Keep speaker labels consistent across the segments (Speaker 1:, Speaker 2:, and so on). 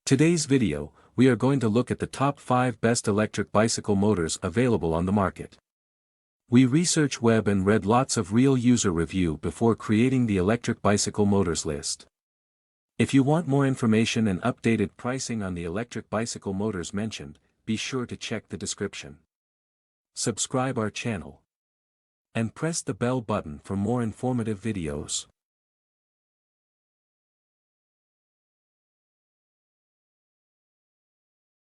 Speaker 1: Today's video, we are going to look at the top 5 best electric bicycle motors available on the market. We researched web and read lots of real user review before creating the electric bicycle motors list. If you want more information and updated pricing on the electric bicycle motors mentioned, be sure to check the description. Subscribe our channel. And press the bell button for more informative videos.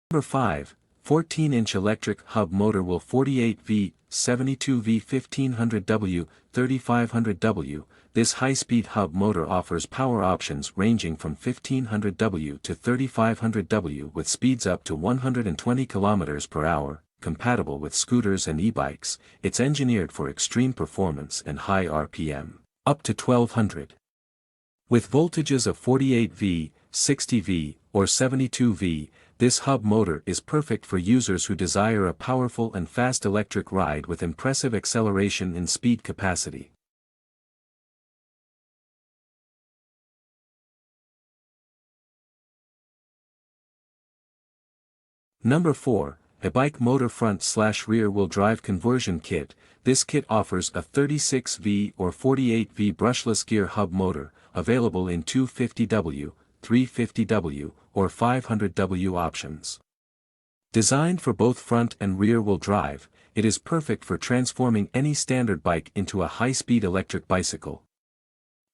Speaker 1: Number 5, 14-inch electric hub motor will 48V, 72V 1500W, 3500W. This high-speed hub motor offers power options ranging from 1500W to 3500W with speeds up to 120 km per hour, compatible with scooters and e-bikes. It's engineered for extreme performance and high RPM, up to 1200. With voltages of 48V, 60V, or 72V, this hub motor is perfect for users who desire a powerful and fast electric ride with impressive acceleration and speed capacity. Number 4, Ebike motor front/rear wheel drive conversion kit. This kit offers a 36V or 48V brushless gear hub motor, available in 250W, 350W, or 500W options. Designed for both front and rear wheel drive, it is perfect for transforming any standard bike into a high-speed electric bicycle.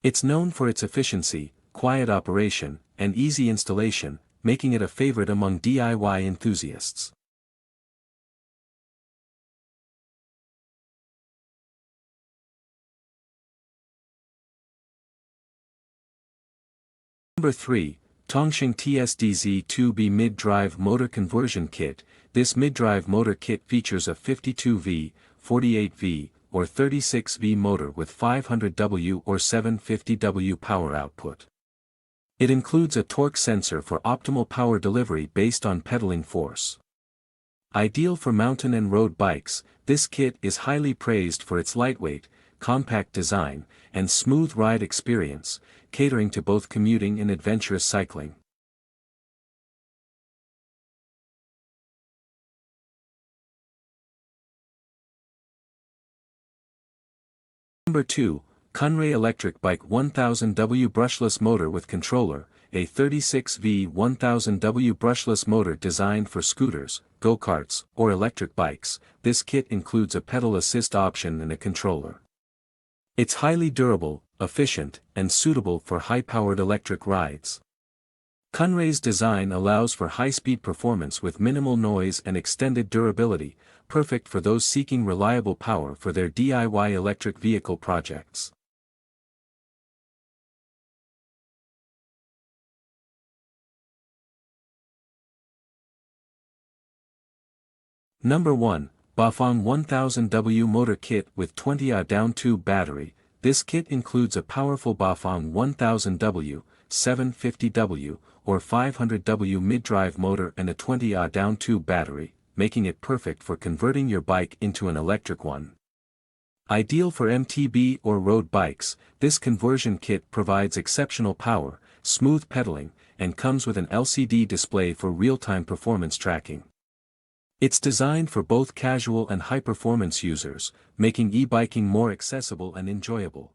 Speaker 1: It's known for its efficiency, quiet operation, and easy installation, making it a favorite among DIY enthusiasts. Number 3, Tongsheng TSDZ2B Mid-Drive Motor Conversion Kit. This mid-drive motor kit features a 52V, 48V, or 36V motor with 500W or 750W power output. It includes a torque sensor for optimal power delivery based on pedaling force. Ideal for mountain and road bikes, this kit is highly praised for its lightweight, compact design, and smooth ride experience, catering to both commuting and adventurous cycling. Number 2, Kunray Electric Bike 1000W Brushless Motor with Controller, a 36V 1000W brushless motor designed for scooters, go-karts, or electric bikes. This kit includes a pedal assist option and a controller. It's highly durable, efficient, and suitable for high-powered electric rides. Kunray's design allows for high-speed performance with minimal noise and extended durability, perfect for those seeking reliable power for their DIY electric vehicle projects. Number 1, BAFANG 1000W Motor Kit with 20Ah Downtube Battery. This kit includes a powerful BAFANG 1000W, 750W, or 500W mid-drive motor and a 20Ah Downtube battery, making it perfect for converting your bike into an electric one. Ideal for MTB or road bikes, this conversion kit provides exceptional power, smooth pedaling, and comes with an LCD display for real-time performance tracking. It's designed for both casual and high-performance users, making e-biking more accessible and enjoyable.